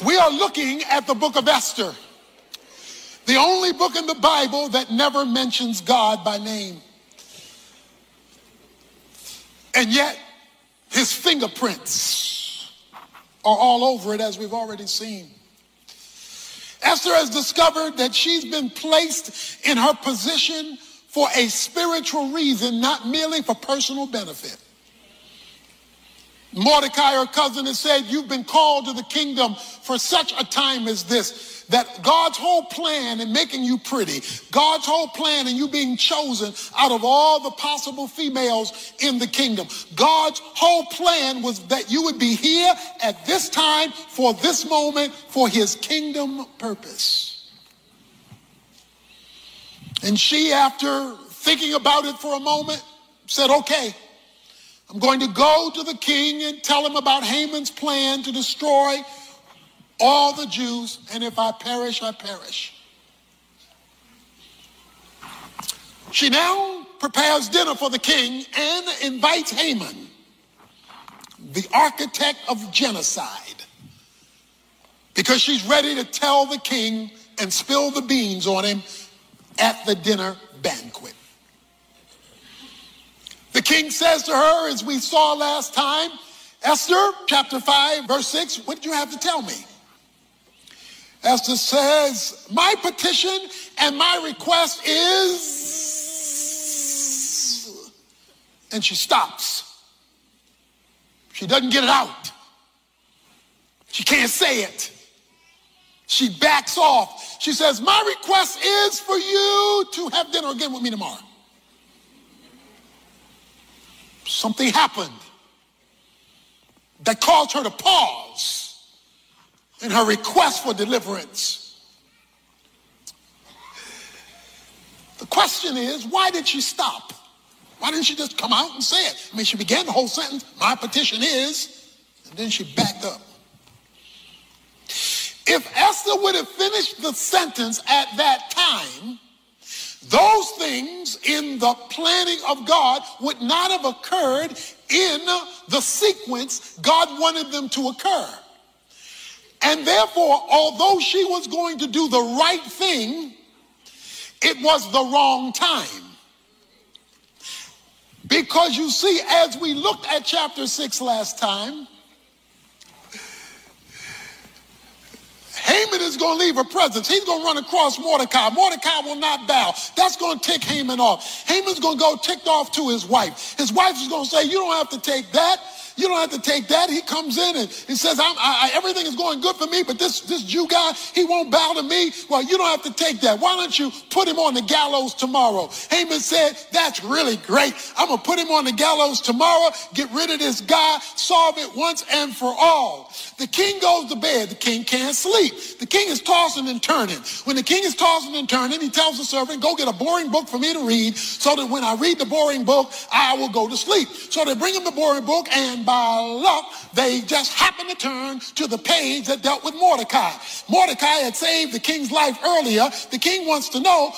We are looking at the book of Esther, the only book in the Bible that never mentions God by name. And yet, his fingerprints are all over it, as we've already seen. Esther has discovered that she's been placed in her position for a spiritual reason, not merely for personal benefit. Mordecai, her cousin, has said, you've been called to the kingdom for such a time as this, that God's whole plan in making you pretty, God's whole plan in you being chosen out of all the possible females in the kingdom, God's whole plan was that you would be here at this time for this moment for his kingdom purpose. And she, after thinking about it for a moment, said, okay, I'm going to go to the king and tell him about Haman's plan to destroy all the Jews, and if I perish, I perish. She now prepares dinner for the king and invites Haman, the architect of genocide, because she's ready to tell the king and spill the beans on him at the dinner banquet. The king says to her, as we saw last time, Esther, chapter 5, verse 6, what did you have to tell me? Esther says, my petition and my request is, and she stops. She doesn't get it out. She can't say it. She backs off. She says, my request is for you to have dinner again with me tomorrow. Something happened that caused her to pause in her request for deliverance. The question is, why did she stop? Why didn't she just come out and say it? I mean, she began the whole sentence, my petition is, and then she backed up. If Esther would have finished the sentence at that time, those things in the planning of God would not have occurred in the sequence God wanted them to occur. And therefore, although she was going to do the right thing, it was the wrong time. Because you see, as we looked at chapter 6 last time, Haman is going to leave a presence. He's going to run across Mordecai. Mordecai will not bow. That's going to tick Haman off. Haman's going to go ticked off to his wife. His wife is going to say, you don't have to take that. You don't have to take that. He comes in and he says, everything is going good for me, but this Jew guy, he won't bow to me. Well, you don't have to take that. Why don't you put him on the gallows tomorrow? Haman said, that's really great. I'm going to put him on the gallows tomorrow, get rid of this guy, solve it once and for all. The king goes to bed. The king can't sleep. The king is tossing and turning. When the king is tossing and turning, he tells the servant, go get a boring book for me to read so that when I read the boring book, I will go to sleep. So they bring him the boring book, and by luck, they just happen to turn to the page that dealt with Mordecai. Mordecai had saved the king's life earlier. The king wants to know,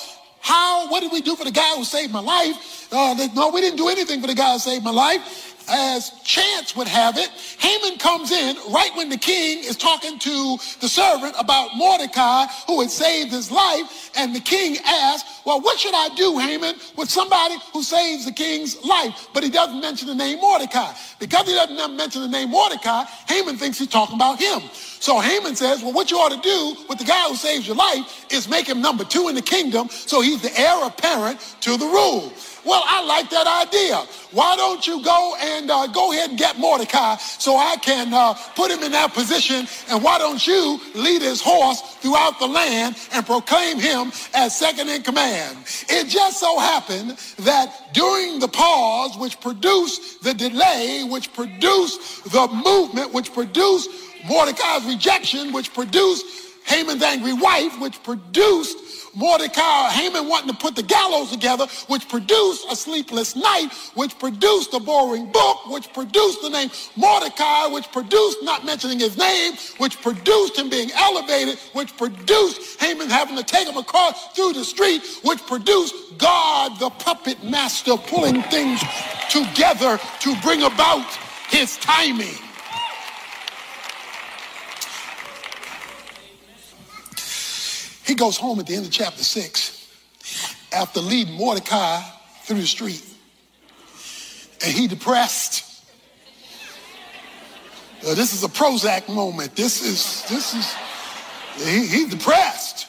what did we do for the guy who saved my life? No, we didn't do anything for the guy who saved my life. As chance would have it, Haman comes in right when the king is talking to the servant about Mordecai who had saved his life, and the king asks, well, what should I do, Haman, with somebody who saves the king's life? But he doesn't mention the name Mordecai. Because he doesn't mention the name Mordecai, Haman thinks he's talking about him. So Haman says, well, what you ought to do with the guy who saves your life is make him number 2 in the kingdom, so he's the heir apparent to the rule. Well, I like that idea. Why don't you go ahead and get Mordecai so I can put him in that position, and why don't you lead his horse throughout the land and proclaim him as second in command? It just so happened that during the pause, which produced the delay, which produced the movement, which produced Mordecai's rejection, which produced Haman's angry wife, which produced Haman wanting to put the gallows together, which produced a sleepless night, which produced a boring book, which produced the name Mordecai, which produced not mentioning his name, which produced him being elevated, which produced Haman having to take him across through the street, which produced God, the puppet master, pulling things together to bring about his timing. He goes home at the end of chapter 6 after leading Mordecai through the street. And he depressed. This is a Prozac moment. He's depressed.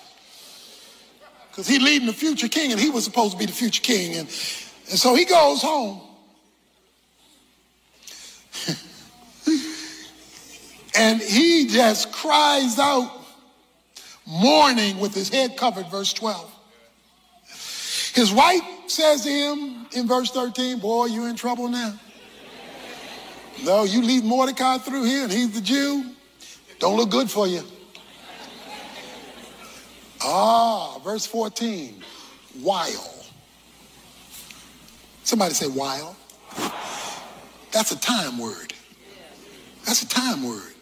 Because he's leading the future king, and he was supposed to be the future king. And so he goes home. And he just cries out, mourning with his head covered, verse 12. His wife says to him in verse 13, boy, you're in trouble now. No, you lead Mordecai through here, and he's the Jew. Don't look good for you. Verse 14, while. Somebody say while. That's a time word. That's a time word.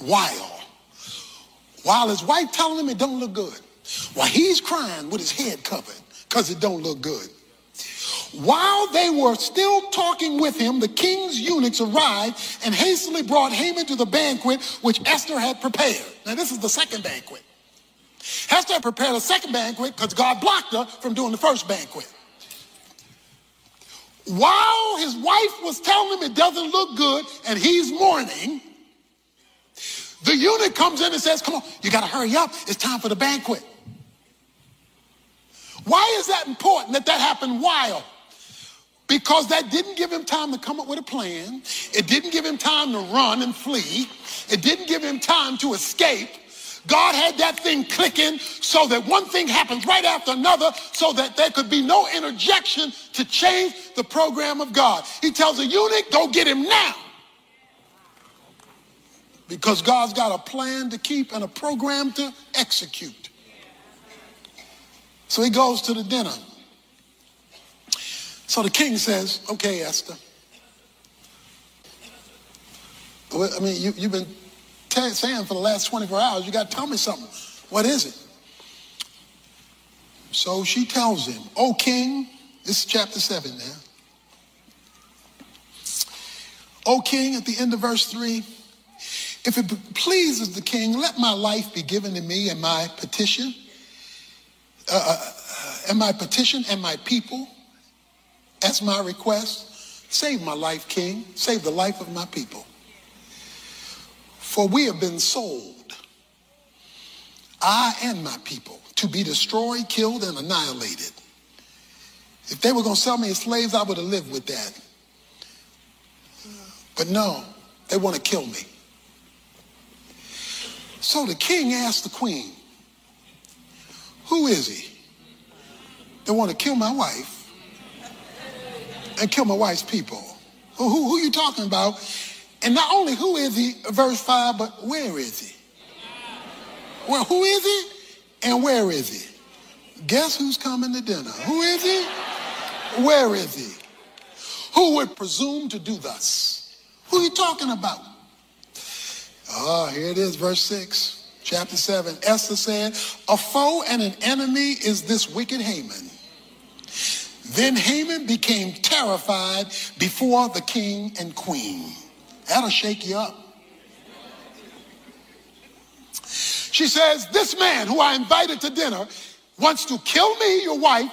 While his wife telling him it don't look good. While he's crying with his head covered because it don't look good. While they were still talking with him, the king's eunuchs arrived and hastily brought Haman to the banquet which Esther had prepared. Now this is the second banquet. Esther had prepared a second banquet because God blocked her from doing the first banquet. While his wife was telling him it doesn't look good and he's mourning, the eunuch comes in and says, come on, you got to hurry up. It's time for the banquet. Why is that important that happened while? Because that didn't give him time to come up with a plan. It didn't give him time to run and flee. It didn't give him time to escape. God had that thing clicking so that one thing happens right after another so that there could be no interjection to change the program of God. He tells the eunuch, go get him now. Because God's got a plan to keep and a program to execute. So he goes to the dinner. So the king says, okay, Esther. I mean, you've been saying for the last 24 hours, you got to tell me something. What is it? So she tells him, O king, this is chapter 7 now. O king, at the end of verse 3, if it pleases the king, let my life be given to me and my petition, and my people, as my request. Save my life, king. Save the life of my people. For we have been sold, I and my people, to be destroyed, killed, and annihilated. If they were going to sell me as slaves, I would have lived with that. But no, they want to kill me. So the king asked the queen, who is he? They want to kill my wife and kill my wife's people. Who are you talking about? And not only who is he, verse 5, but where is he? Well, who is he and where is he? Guess who's coming to dinner? Who is he? Where is he? Who would presume to do thus? Who are you talking about? Here it is, verse 6, chapter 7. Esther said, a foe and an enemy is this wicked Haman. Then Haman became terrified before the king and queen. That'll shake you up. She says, this man who I invited to dinner wants to kill me, your wife,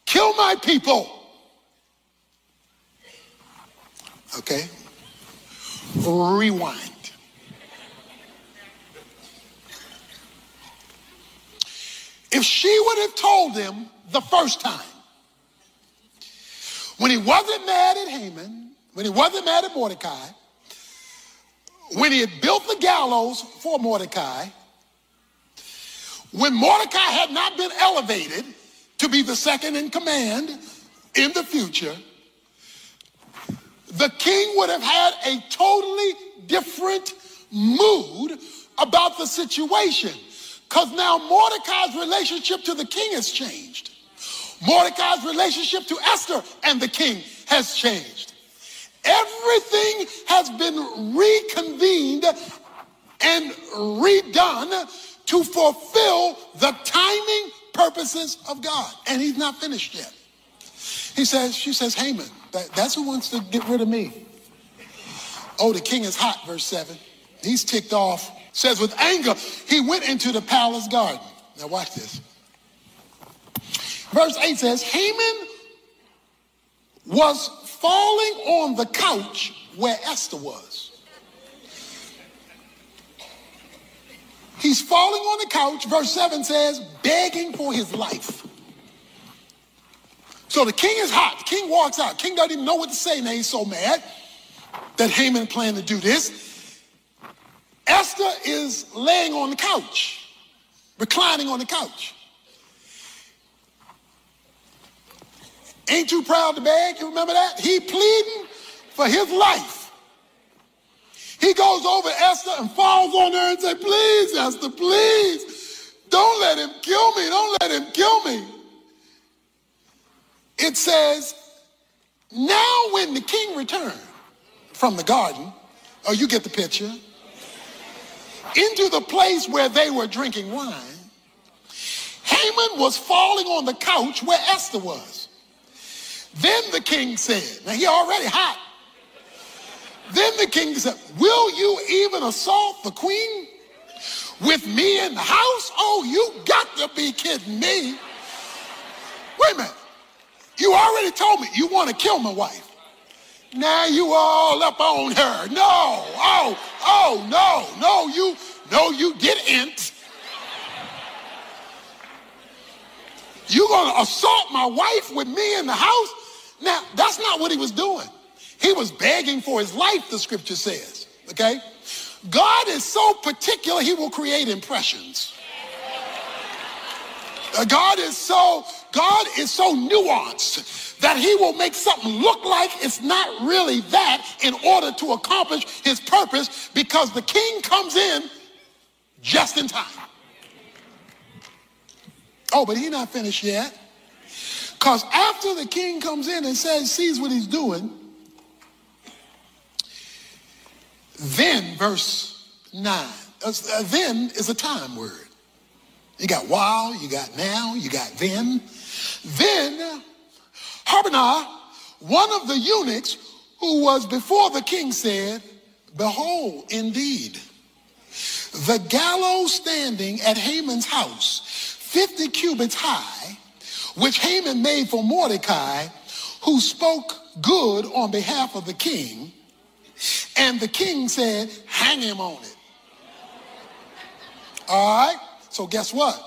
kill my people. Okay. Rewind. If she would have told him the first time, when he wasn't mad at Haman, when he wasn't mad at Mordecai, when he had built the gallows for Mordecai, when Mordecai had not been elevated to be the second in command in the future, the king would have had a totally different mood about the situation. Because now Mordecai's relationship to the king has changed. Mordecai's relationship to Esther and the king has changed. Everything has been reconvened and redone to fulfill the timing purposes of God. And he's not finished yet. She says, Haman, that's who wants to get rid of me. Oh, the king is hot, verse 7. He's ticked off. Says with anger, he went into the palace garden. Now watch this. Verse 8 says, Haman was falling on the couch where Esther was. He's falling on the couch, verse 7 says, begging for his life. So the king is hot. The king walks out. King doesn't even know what to say. Now he's so mad that Haman planned to do this. Esther is laying on the couch, reclining on the couch. Ain't too proud to beg, you remember that? He pleading for his life. He goes over Esther and falls on her and says, please, Esther, please, don't let him kill me. Don't let him kill me. It says, now when the king returned from the garden, oh, you get the picture, into the place where they were drinking wine, Haman was falling on the couch where Esther was. Then the king said, now he already hot. Then the king said, will you even assault the queen with me in the house? Oh, you got to be kidding me. Wait a minute. You already told me you want to kill my wife. Now you all up on her. No. No, you didn't. You gonna assault my wife with me in the house? Now, that's not what he was doing. He was begging for his life, the scripture says, okay? God is so particular, he will create impressions. God is so nuanced that he will make something look like it's not really that in order to accomplish his purpose, because the king comes in just in time. Oh, but he's not finished yet. Because after the king comes in and sees what he's doing, then, verse 9, then is a time word. You got while, you got now, you got then. Then, Harbonah, one of the eunuchs who was before the king, said, behold, indeed, the gallows standing at Haman's house, 50 cubits high, which Haman made for Mordecai, who spoke good on behalf of the king. And the king said, hang him on it. All right, so guess what?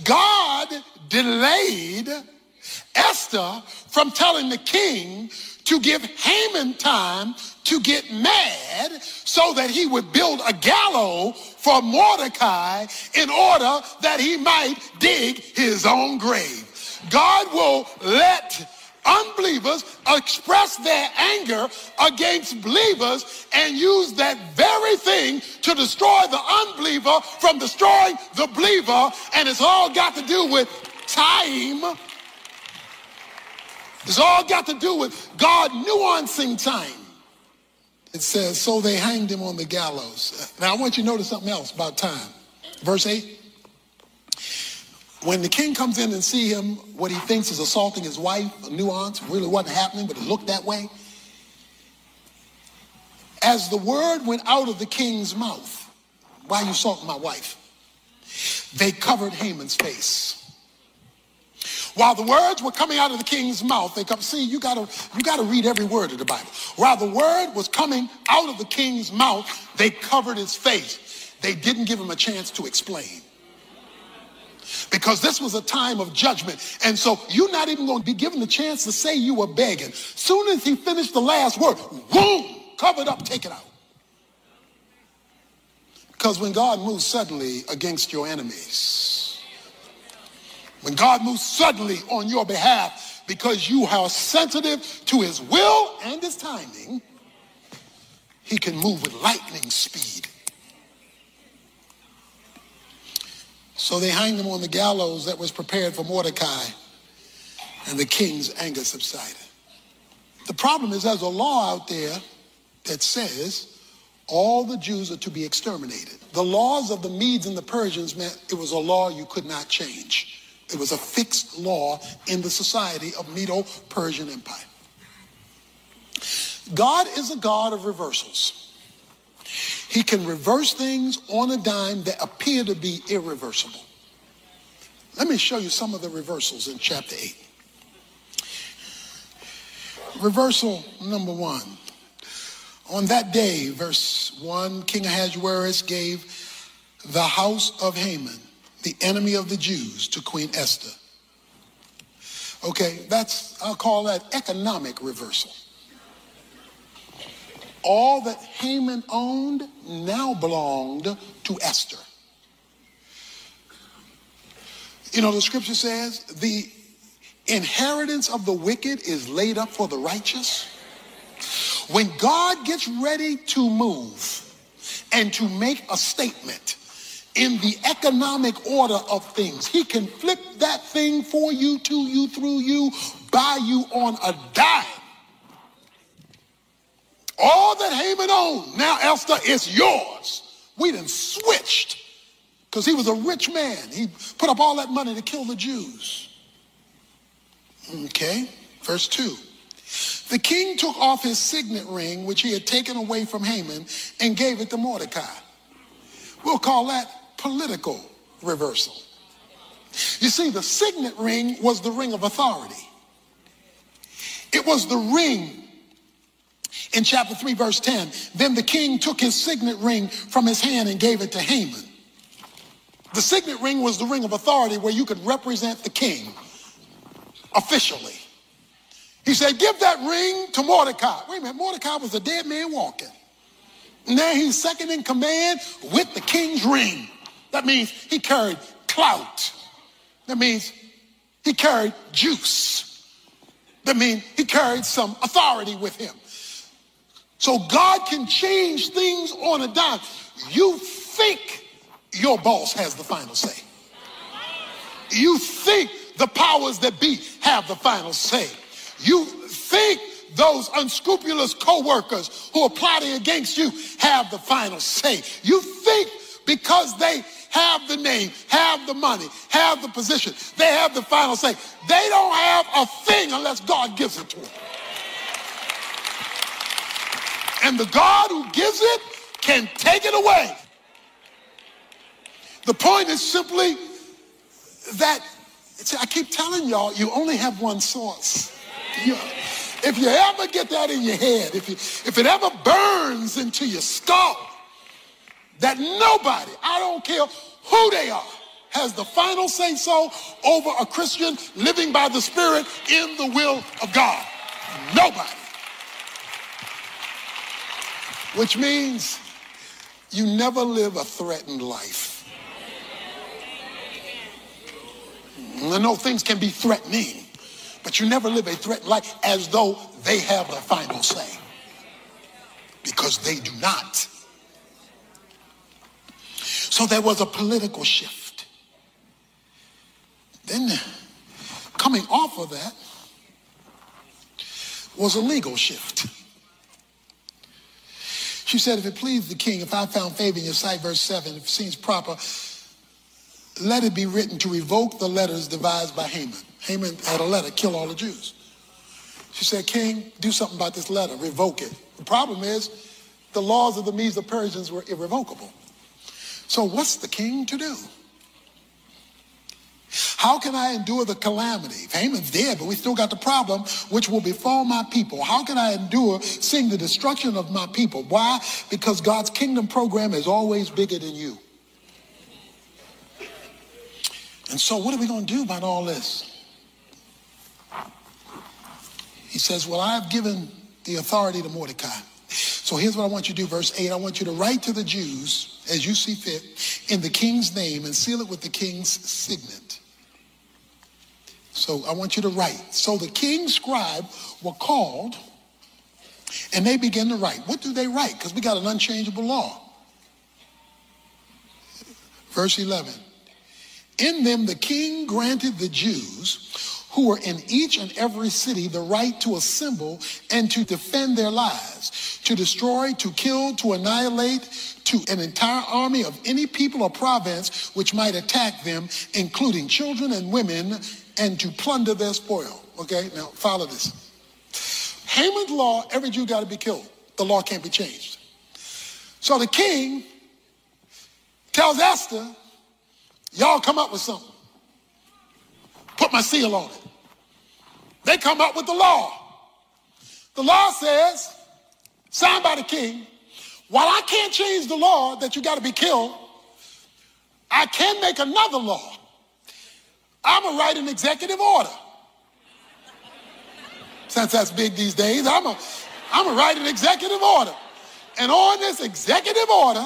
God delayed Esther from telling the king to give Haman time to get mad so that he would build a gallows for Mordecai in order that he might dig his own grave. God will let unbelievers express their anger against believers and use that very thing to destroy the unbeliever from destroying the believer, and it's all got to do with time. It's all got to do with God nuancing time. It says, so they hanged him on the gallows. Now I want you to notice something else about time. Verse 8. When the king comes in and see him, what he thinks is assaulting his wife, a nuance, really wasn't happening, but it looked that way. As the word went out of the king's mouth, why are you assaulting my wife? They covered Haman's face. While the words were coming out of the king's mouth, they come, see, you gotta read every word of the Bible. While the word was coming out of the king's mouth, they covered his face. They didn't give him a chance to explain. Because this was a time of judgment. And so you're not even going to be given the chance to say you were begging. Soon as he finished the last word, boom, cover it up, take it out. Because when God moves suddenly against your enemies, when God moves suddenly on your behalf because you are sensitive to his will and his timing, he can move with lightning speed. So they hanged him on the gallows that was prepared for Mordecai, and the king's anger subsided. The problem is there's a law out there that says all the Jews are to be exterminated. The laws of the Medes and the Persians meant it was a law you could not change. It was a fixed law in the society of Medo-Persian Empire. God is a God of reversals. He can reverse things on a dime that appear to be irreversible. Let me show you some of the reversals in chapter 8. Reversal number 1. On that day, verse 1, King Ahasuerus gave the house of Haman, the enemy of the Jews, to Queen Esther. Okay, I'll call that economic reversal. All that Haman owned now belonged to Esther. You know, the scripture says the inheritance of the wicked is laid up for the righteous. When God gets ready to move and to make a statement in the economic order of things, he can flip that thing for you, to you, through you, by you on a dime. All that Haman owned, now Esther, is yours. We done switched because he was a rich man. He put up all that money to kill the Jews. Okay, verse 2. The king took off his signet ring, which he had taken away from Haman, and gave it to Mordecai. We'll call that political reversal. You see, the signet ring was the ring of authority. It was the ring in chapter 3, verse 10. Then the king took his signet ring from his hand and gave it to Haman. The signet ring was the ring of authority where you could represent the king officially. He said, give that ring to Mordecai. Wait a minute, Mordecai was a dead man walking. Now he's second in command with the king's ring. That means he carried clout. That means he carried juice. That means he carried some authority with him. So God can change things on a dime. You think your boss has the final say. You think the powers that be have the final say. You think those unscrupulous co-workers who are plotting against you have the final say. You think because they have the name, have the money, have the position, they have the final say. They don't have a thing unless God gives it to them. And the God who gives it can take it away. The point is simply that, I keep telling y'all, you only have one source. If you ever get that in your head, if it ever burns into your skull, that nobody, I don't care who they are, has the final say-so over a Christian living by the Spirit in the will of God. Nobody. Which means you never live a threatened life. I know things can be threatening, but you never live a threatened life as though they have the final say. Because they do not. So there was a political shift. Then coming off of that was a legal shift. She said, if it please the king, if I found favor in your sight, verse 7, if it seems proper, let it be written to revoke the letters devised by Haman. Haman had a letter, kill all the Jews. She said, king, do something about this letter, revoke it. The problem is the laws of the Medes and Persians were irrevocable. So what's the king to do? How can I endure the calamity? Haman's dead, but we still got the problem, which will befall my people. How can I endure seeing the destruction of my people? Why? Because God's kingdom program is always bigger than you. And so what are we going to do about all this? He says, well, I've given the authority to Mordecai. So here's what I want you to do, verse 8. I want you to write to the Jews, as you see fit, in the king's name and seal it with the king's signet. So I want you to write. So the king's scribe were called, and they began to write. What do they write? Because we got an unchangeable law. Verse 11. In them the king granted the Jews who were in each and every city the right to assemble and to defend their lives, to destroy, to kill, to annihilate, to an entire army of any people or province which might attack them, including children and women, and to plunder their spoil. Okay, now follow this. Haman's law, every Jew got to be killed. The law can't be changed. So the king tells Esther, y'all come up with something. put my seal on it. They come up with the law. The law says, signed by the king, while I can't change the law that you got to be killed, I can make another law. I'm going to write an executive order. Since that's big these days, I'm going to write an executive order. And on this executive order,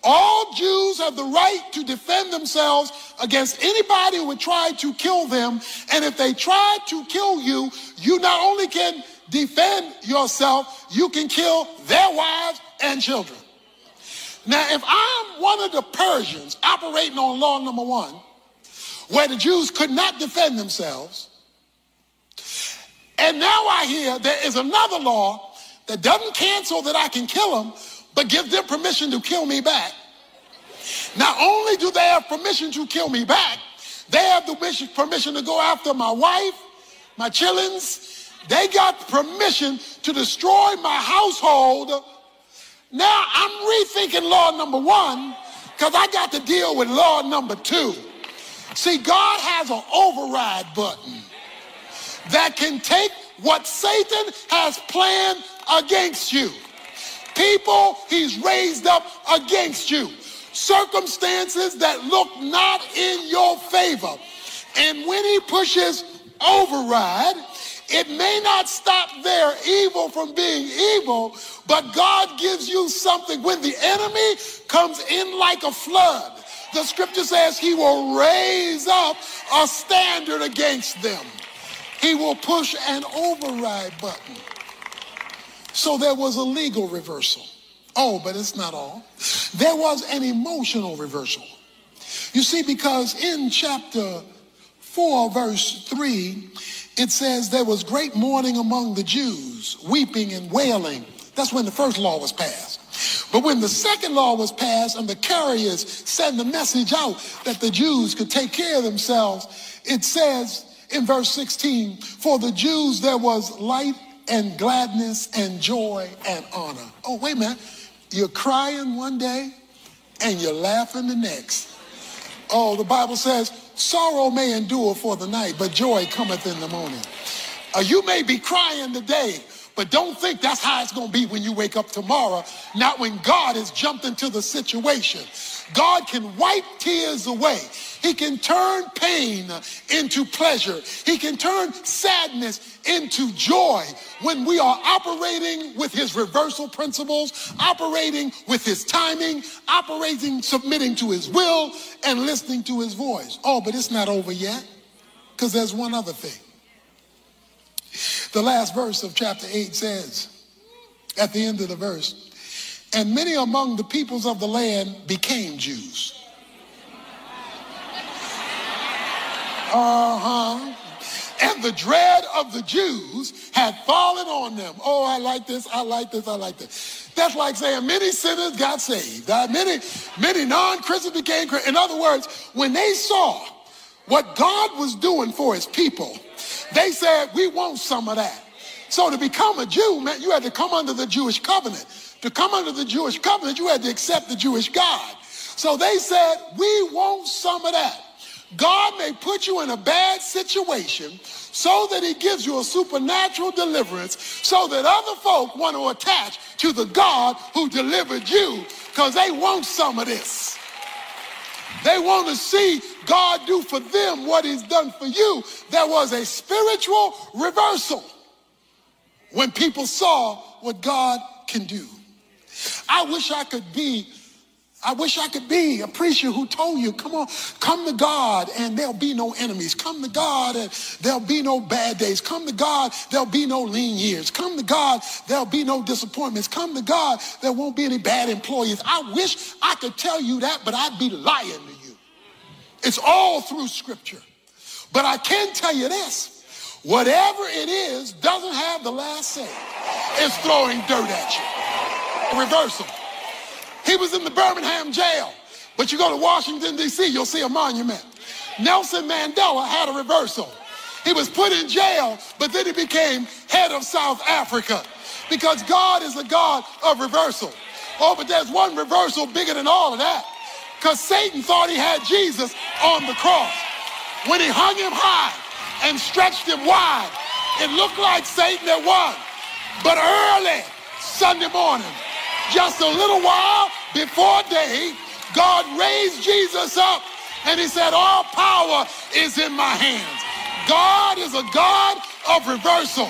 all Jews have the right to defend themselves against anybody who would try to kill them. And if they try to kill you, you not only can defend yourself, you can kill their wives and children. Now, if I'm one of the Persians operating on law number 1, where the Jews could not defend themselves, and now I hear there is another law that doesn't cancel that I can kill them, but gives them permission to kill me back. Not only do they have permission to kill me back, they have the permission to go after my wife, my childrens. They got permission to destroy my household. Now I'm rethinking law number 1 because I got to deal with law number 2. See, God has an override button that can take what Satan has planned against you. People he's raised up against you. Circumstances that look not in your favor. And when he pushes override, it may not stop their evil from being evil, but God gives you something. When the enemy comes in like a flood, the scripture says he will raise up a standard against them. He will push an override button. So there was a legal reversal. Oh, but it's not all. There was an emotional reversal. You see, because in chapter 4, verse 3, it says there was great mourning among the Jews, weeping and wailing. That's when the first law was passed. But when the second law was passed and the carriers sent the message out that the Jews could take care of themselves, it says in verse 16, for the Jews there was light and gladness and joy and honor. Oh, wait a minute. You're crying one day and you're laughing the next. Oh, the Bible says, sorrow may endure for the night, but joy cometh in the morning. You may be crying today, but don't think that's how it's going to be when you wake up tomorrow. Not when God has jumped into the situation. God can wipe tears away. He can turn pain into pleasure. He can turn sadness into joy when we are operating with his reversal principles, operating with his timing, operating, submitting to his will, and listening to his voice. Oh, but it's not over yet, because there's one other thing. The last verse of chapter 8 says, at the end of the verse, and many among the peoples of the land became Jews. And the dread of the Jews had fallen on them. Oh, I like this, I like this, I like this. That's like saying many sinners got saved. Many non-Christians became Christians. In other words, when they saw what God was doing for his people, they said, we want some of that. So to become a Jew meant you had to come under the Jewish covenant. To come under the Jewish covenant, you had to accept the Jewish God. So they said, we want some of that. God may put you in a bad situation so that he gives you a supernatural deliverance so that other folk want to attach to the God who delivered you because they want some of this. They want to see God do for them what he's done for you. There was a spiritual reversal when people saw what God can do. I wish I could be a preacher who told you, come on, come to God and there'll be no enemies. Come to God and there'll be no bad days. Come to God, there'll be no lean years. Come to God, there'll be no disappointments. Come to God, there won't be any bad employees. I wish I could tell you that, but I'd be lying to you. It's all through scripture. But I can tell you this, whatever it is doesn't have the last say. It's throwing dirt at you. Reversal. He was in the Birmingham jail, but you go to Washington, D.C., you'll see a monument. Nelson Mandela had a reversal. He was put in jail, but then he became head of South Africa because God is a God of reversal. Oh, but there's one reversal bigger than all of that because Satan thought he had Jesus on the cross. When he hung him high and stretched him wide, it looked like Satan had won. But early Sunday morning, just a little while before day, God raised Jesus up and he said, all power is in my hands. God is a God of reversal.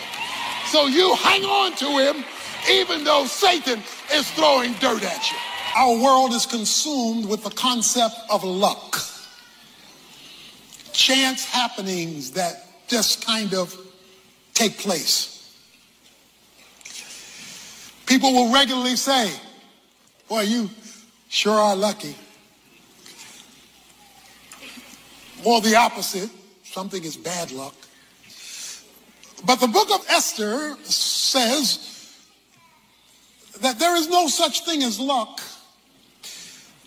So you hang on to him even though Satan is throwing dirt at you. Our world is consumed with the concept of luck. Chance happenings that just kind of take place. People will regularly say, boy, you sure are lucky. Or the opposite, something is bad luck. But the book of Esther says that there is no such thing as luck.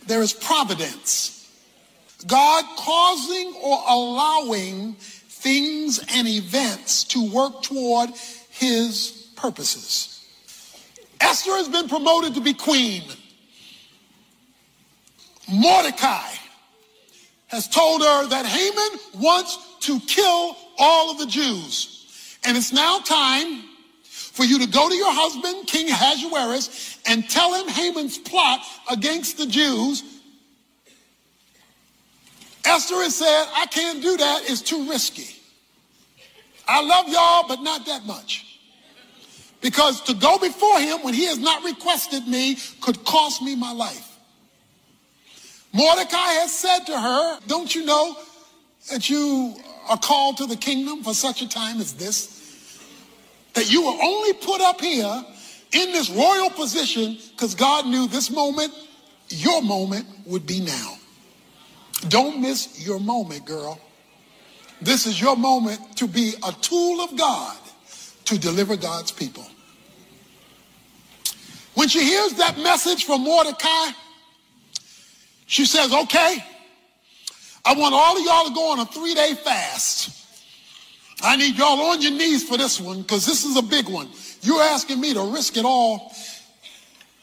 There is providence. God causing or allowing things and events to work toward his purposes. Esther has been promoted to be queen. Mordecai has told her that Haman wants to kill all of the Jews. And it's now time for you to go to your husband, King Ahasuerus, and tell him Haman's plot against the Jews. Esther has said, I can't do that. It's too risky. I love y'all, but not that much. Because to go before him when he has not requested me could cost me my life. Mordecai has said to her, don't you know that you are called to the kingdom for such a time as this? That you were only put up here in this royal position because God knew this moment, your moment would be now. Don't miss your moment, girl. This is your moment to be a tool of God to deliver God's people. When she hears that message from Mordecai, she says, okay, I want all of y'all to go on a 3-day fast. I need y'all on your knees for this one because this is a big one. You're asking me to risk it all,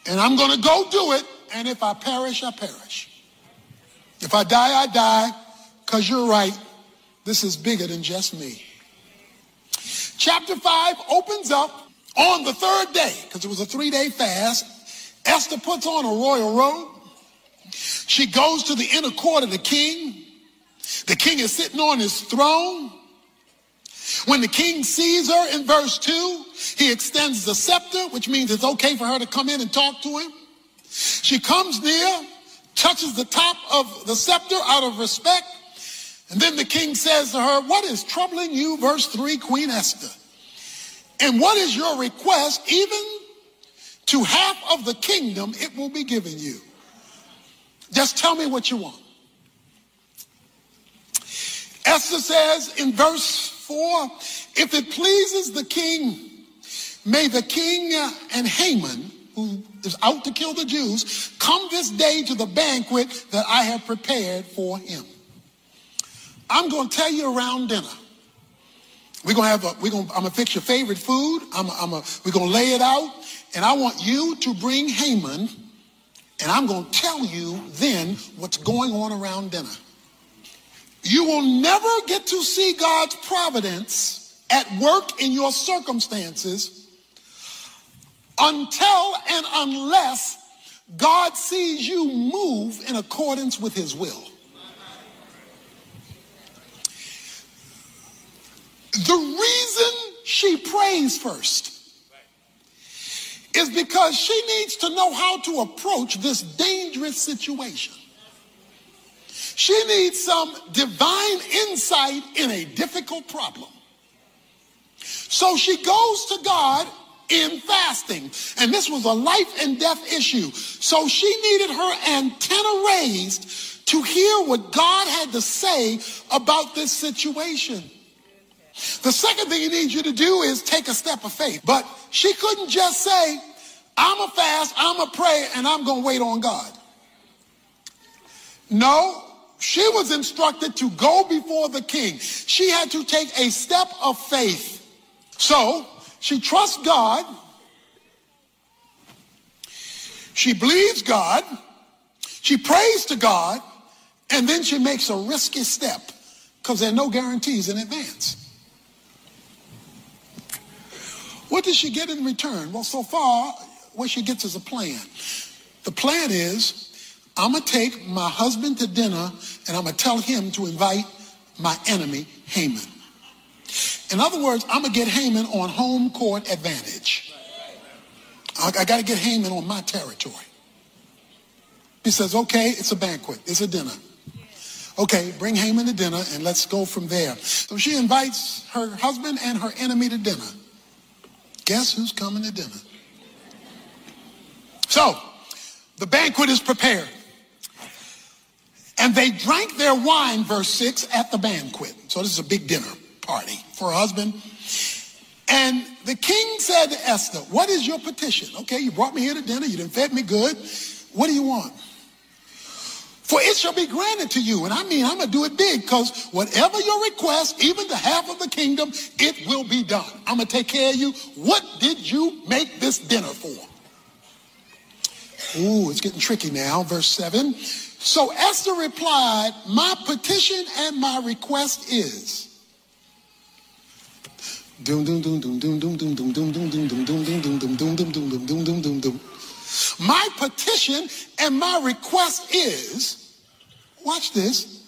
and I'm going to go do it, and if I perish, I perish. If I die, I die, because you're right. This is bigger than just me. Chapter 5 opens up on the 3rd day, because it was a 3-day fast. Esther puts on a royal robe. She goes to the inner court of the king. The king is sitting on his throne. When the king sees her in verse 2, he extends the scepter, which means it's okay for her to come in and talk to him. She comes near, touches the top of the scepter out of respect. And then the king says to her, what is troubling you, verse 3, Queen Esther? And what is your request? Even to half of the kingdom, it will be given you. Just tell me what you want. Esther says in verse 4, if it pleases the king, may the king and Haman, who is out to kill the Jews, come this day to the banquet that I have prepared for him. I'm going to tell you around dinner. I'm going to fix your favorite food. We're going to lay it out. And I want you to bring Haman. And I'm going to tell you then what's going on around dinner. You will never get to see God's providence at work in your circumstances until and unless God sees you move in accordance with his will. The reason she prays first is because she needs to know how to approach this dangerous situation. She needs some divine insight in a difficult problem. So she goes to God in fasting. And this was a life and death issue. So she needed her antenna raised to hear what God had to say about this situation. The second thing he needs you to do is take a step of faith. But she couldn't just say, I'm a fast, I'm a pray, and I'm going to wait on God. No, she was instructed to go before the king. She had to take a step of faith. So she trusts God. She believes God. She prays to God. And then she makes a risky step because there are no guarantees in advance. What does she get in return? Well, so far, what she gets is a plan. The plan is, I'm going to take my husband to dinner and I'm going to tell him to invite my enemy, Haman. In other words, I'm going to get Haman on home court advantage. I got to get Haman on my territory. He says, okay, it's a banquet. It's a dinner. Okay, bring Haman to dinner and let's go from there. So she invites her husband and her enemy to dinner. Guess who's coming to dinner? So, the banquet is prepared. And they drank their wine, verse 6, at the banquet. So this is a big dinner party for her husband. And the king said to Esther, what is your petition? Okay, you brought me here to dinner. You done fed me good. What do you want? For it shall be granted to you. And I mean, I'm going to do it big, because whatever your request, even the half of the kingdom, it will be done. I'm going to take care of you. What did you make this dinner for? Ooh, it's getting tricky now. Verse 7. So Esther replied, my petition and my request is. My petition and my request is, watch this,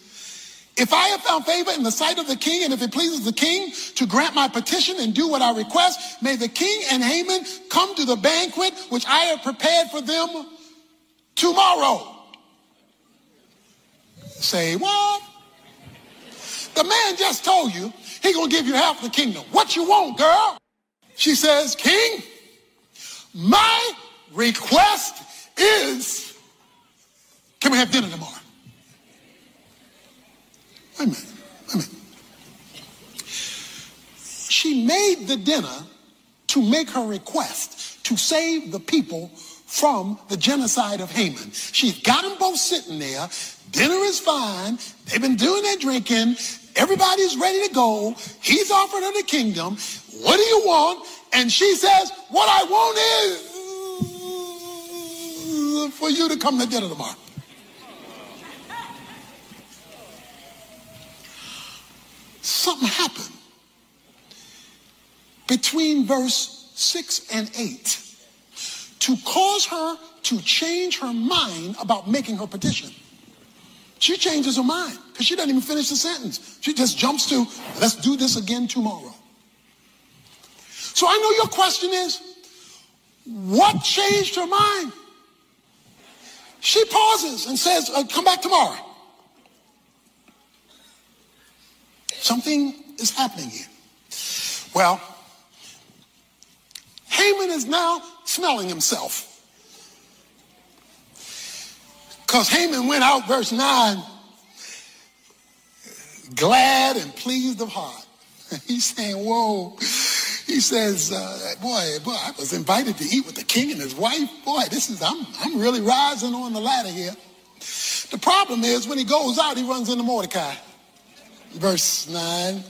if I have found favor in the sight of the king, and if it pleases the king to grant my petition and do what I request, may the king and Haman come to the banquet which I have prepared for them tomorrow. Say what? The man just told you he's going to give you half the kingdom. What you want, girl? She says, king, my request is, can we have dinner tomorrow? Wait a minute. She made the dinner to make her request to save the people from the genocide of Haman. She's got them both sitting there. Dinner is fine. They've been doing their drinking. Everybody's ready to go. He's offered her the kingdom. What do you want? And she says, what I want is for you to come to dinner tomorrow. Something happened between verse 6 and 8 to cause her to change her mind about making her petition. She changes her mind because she doesn't even finish the sentence. She just jumps to, let's do this again tomorrow. So I know your question is, what changed her mind? She pauses and says, come back tomorrow. Something is happening here. Well, Haman is now smelling himself. Because Haman went out, verse 9, glad and pleased of heart. He's saying, whoa. He says, boy, I was invited to eat with the king and his wife. Boy, I'm really rising on the ladder here. The problem is when he goes out, he runs into Mordecai. Verse 9.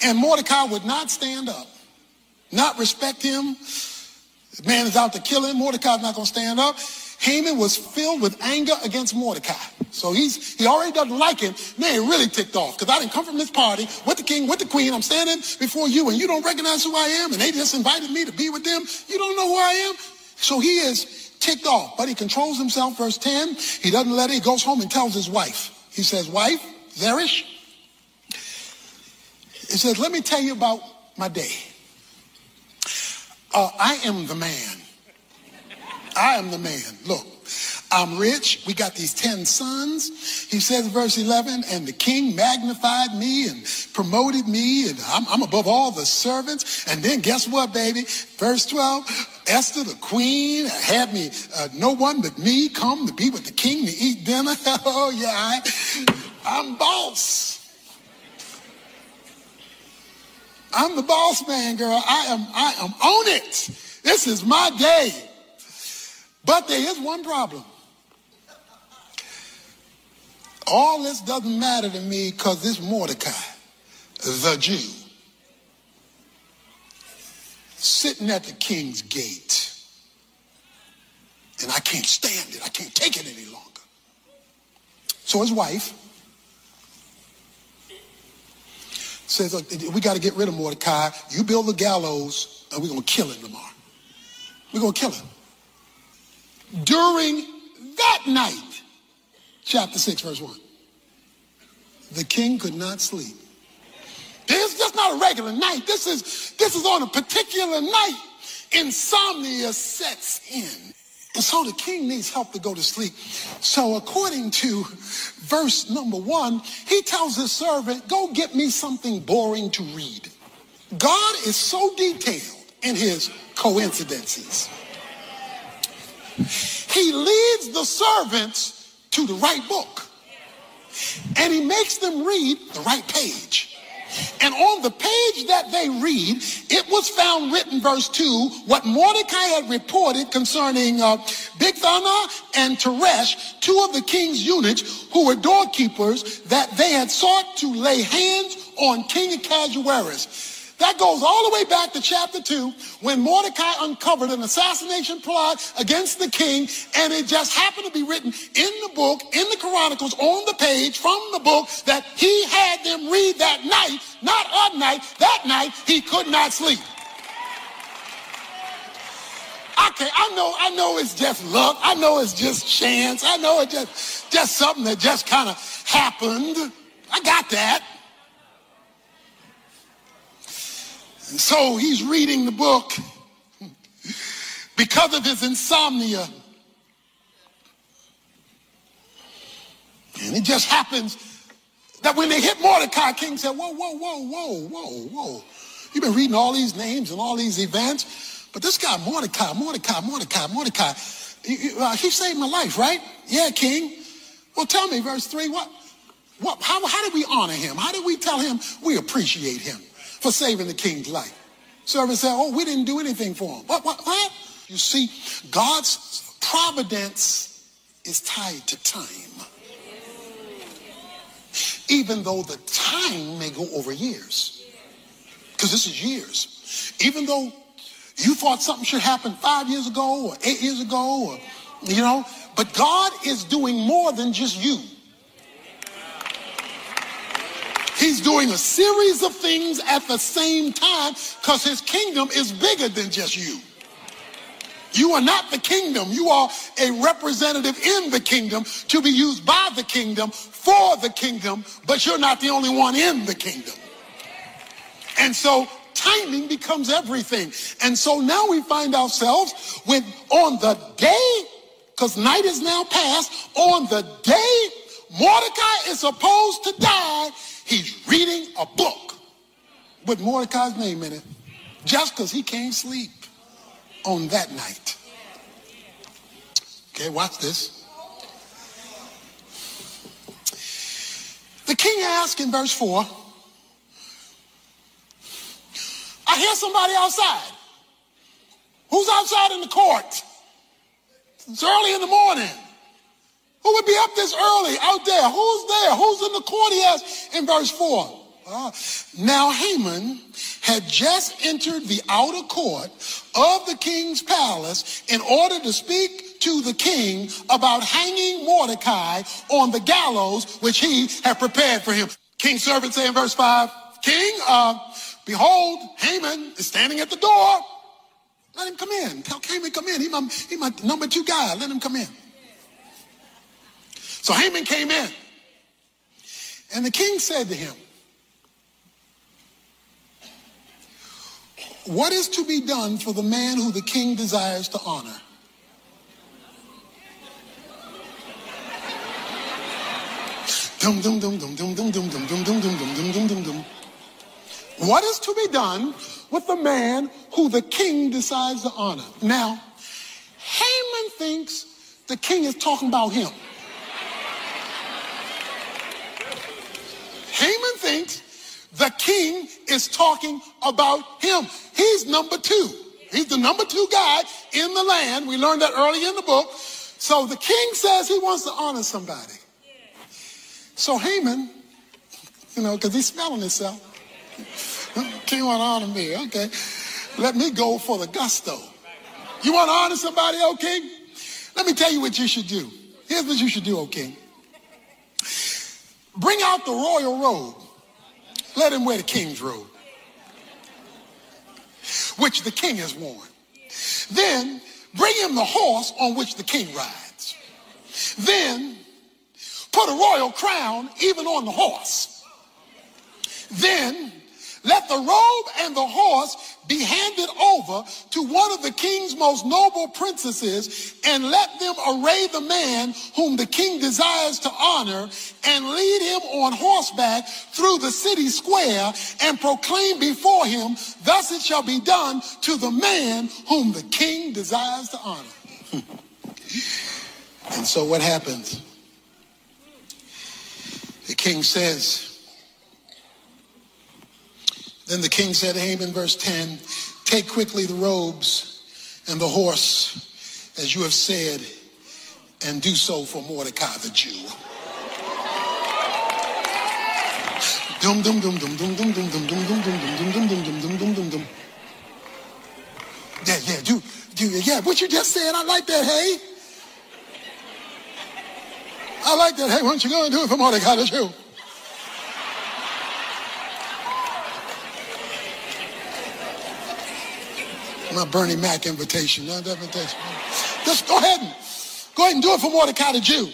And Mordecai would not stand up, not respect him. The man is out to kill him. Mordecai's not going to stand up. Haman was filled with anger against Mordecai. So he already doesn't like him. Man, really ticked off because I didn't come from this party with the king, with the queen. I'm standing before you and you don't recognize who I am. And they just invited me to be with them. You don't know who I am. So he is ticked off, but he controls himself. Verse 10, he doesn't let it. He goes home and tells his wife. He says, wife, Zeresh. He says, let me tell you about my day. I am the man. I am the man. Look, I'm rich. We got these 10 sons. He says, verse 11, and the king magnified me and promoted me, and I'm above all the servants. And then guess what, baby? Verse 12, Esther, the queen, had me, no one but me come to be with the king to eat dinner. Oh, yeah, I'm boss. I'm the boss man, girl. I am on it. This is my day. But there is one problem. All this doesn't matter to me because this Mordecai, the Jew, sitting at the king's gate. And I can't stand it. I can't take it any longer. So his wife says, look, we got to get rid of Mordecai. You build the gallows, and we're going to kill him tomorrow. We're going to kill him. During that night, chapter 6, verse 1, the king could not sleep. It's just not a regular night. This is on a particular night. Insomnia sets in. And so the king needs help to go to sleep. So according to verse number 1, he tells his servant, go get me something boring to read. God is so detailed in his coincidences. He leads the servants to the right book. And he makes them read the right page. And on the page that they read, it was found written, verse 2, what Mordecai had reported concerning Bigthana and Teresh, two of the king's eunuchs who were doorkeepers, that they had sought to lay hands on King Ahasuerus. That goes all the way back to chapter 2 when Mordecai uncovered an assassination plot against the king, and it just happened to be written in the book, in the Chronicles, on the page from the book that he had them read that night, not a night, that night he could not sleep. Okay, I know it's just luck. I know it's just chance. I know it's just something that just kind of happened. I got that. And so he's reading the book because of his insomnia. And it just happens that when they hit Mordecai, King said, whoa. You've been reading all these names and all these events, but this guy Mordecai, he saved my life, right? Yeah, King. Well, tell me, verse 3, how did we honor him? How did we tell him we appreciate him for saving the king's life? Servant said, oh, we didn't do anything for him. What? You see, God's providence is tied to time. Even though the time may go over years. Because this is years. Even though you thought something should happen 5 years ago or 8 years ago, or, but God is doing more than just you. He's doing a series of things at the same time because his kingdom is bigger than just you. You are not the kingdom. You are a representative in the kingdom to be used by the kingdom for the kingdom, but you're not the only one in the kingdom. And so timing becomes everything. And so now we find ourselves when on the day, because night is now past, on the day Mordecai is supposed to die, he's reading a book with Mordecai's name in it just because he can't sleep on that night. Okay, watch this. The king asked in verse 4, I hear somebody outside. Who's outside in the court? It's early in the morning. Who would be up this early out there? Who's there? Who's in the court? He asked in verse 4. Now Haman had just entered the outer court of the king's palace in order to speak to the king about hanging Mordecai on the gallows which he had prepared for him. King's servant say in verse 5, King, behold, Haman is standing at the door. Let him come in. Tell Haman come in. He's my number 2 guy. Let him come in. So Haman came in. And the king said to him, what is to be done for the man who the king desires to honor? What is to be done with the man who the king decides to honor? Now, Haman thinks the king is talking about him. Haman thinks the king is talking about him. He's number 2. He's the number 2 guy in the land. We learned that early in the book. So the king says he wants to honor somebody. So Haman, because he's smelling himself. King want to honor me. Okay. Let me go for the gusto. You want to honor somebody, O king? Let me tell you what you should do. Here's what you should do, O king. Bring out the royal robe. Let him wear the king's robe, which the king has worn. Then bring him the horse on which the king rides. Then put a royal crown even on the horse. Then let the robe and the horse be handed over to one of the king's most noble princesses, and let them array the man whom the king desires to honor, and lead him on horseback through the city square, and proclaim before him, thus it shall be done to the man whom the king desires to honor. And so what happens? The king says, then the king said to Haman, verse 10, take quickly the robes and the horse, as you have said, and do so for Mordecai the Jew. Dum dum dum dum dum dum dum dum dum dum dum dum dum dum dum dum dum dum. Yeah, what you just said, I like that, hey. I like that, hey, why don't you go and do it for Mordecai the Jew? My Bernie Mac invitation. Just go ahead and do it for Mordecai the Jew.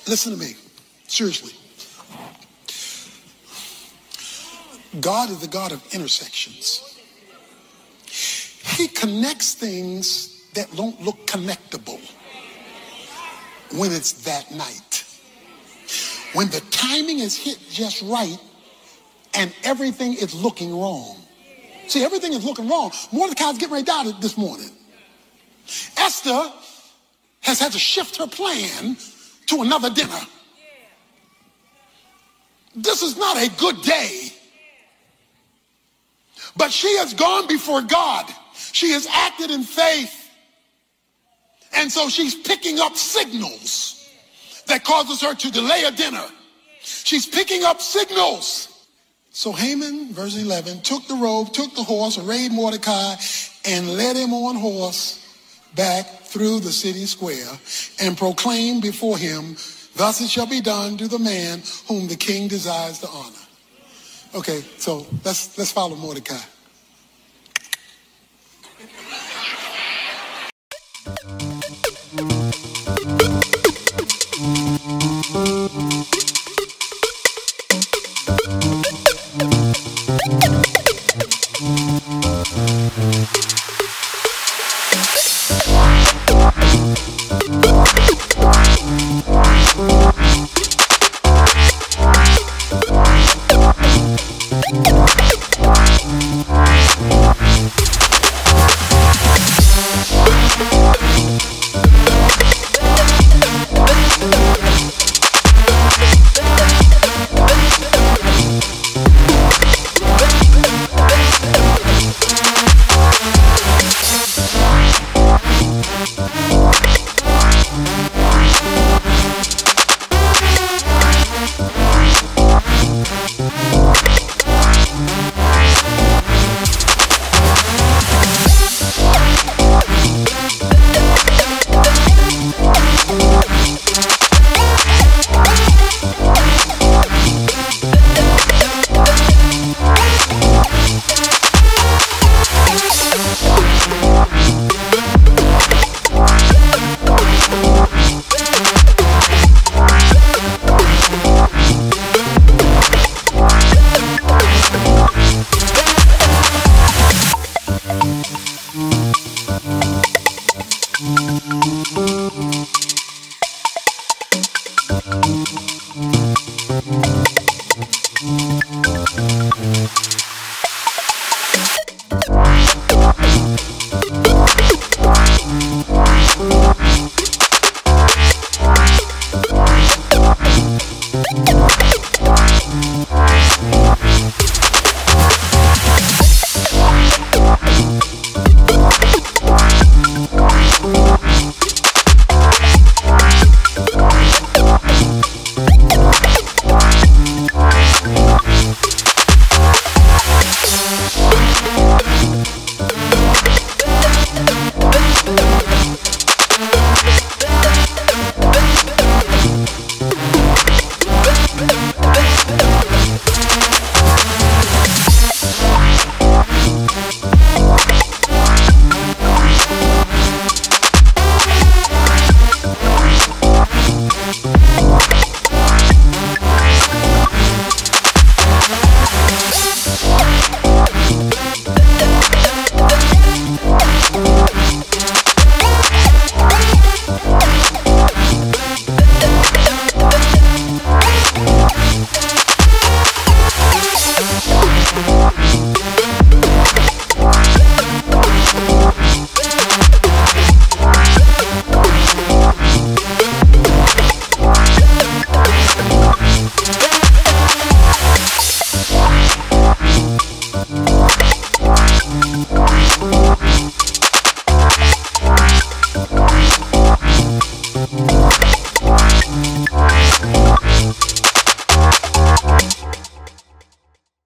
Listen to me, seriously. God is the God of intersections. He connects things that don't look connectable when it's that night. When the timing is hit just right and everything is looking wrong. See, everything is looking wrong. Mordecai's getting ready to die this morning. Esther has had to shift her plan to another dinner. This is not a good day. But she has gone before God. She has acted in faith. And so she's picking up signals that causes her to delay a dinner. She's picking up signals. So Haman, verse 11, took the robe, took the horse, arrayed Mordecai, and led him on horse back through the city square, and proclaimed before him, thus it shall be done to the man whom the king desires to honor. Okay, so let's follow Mordecai.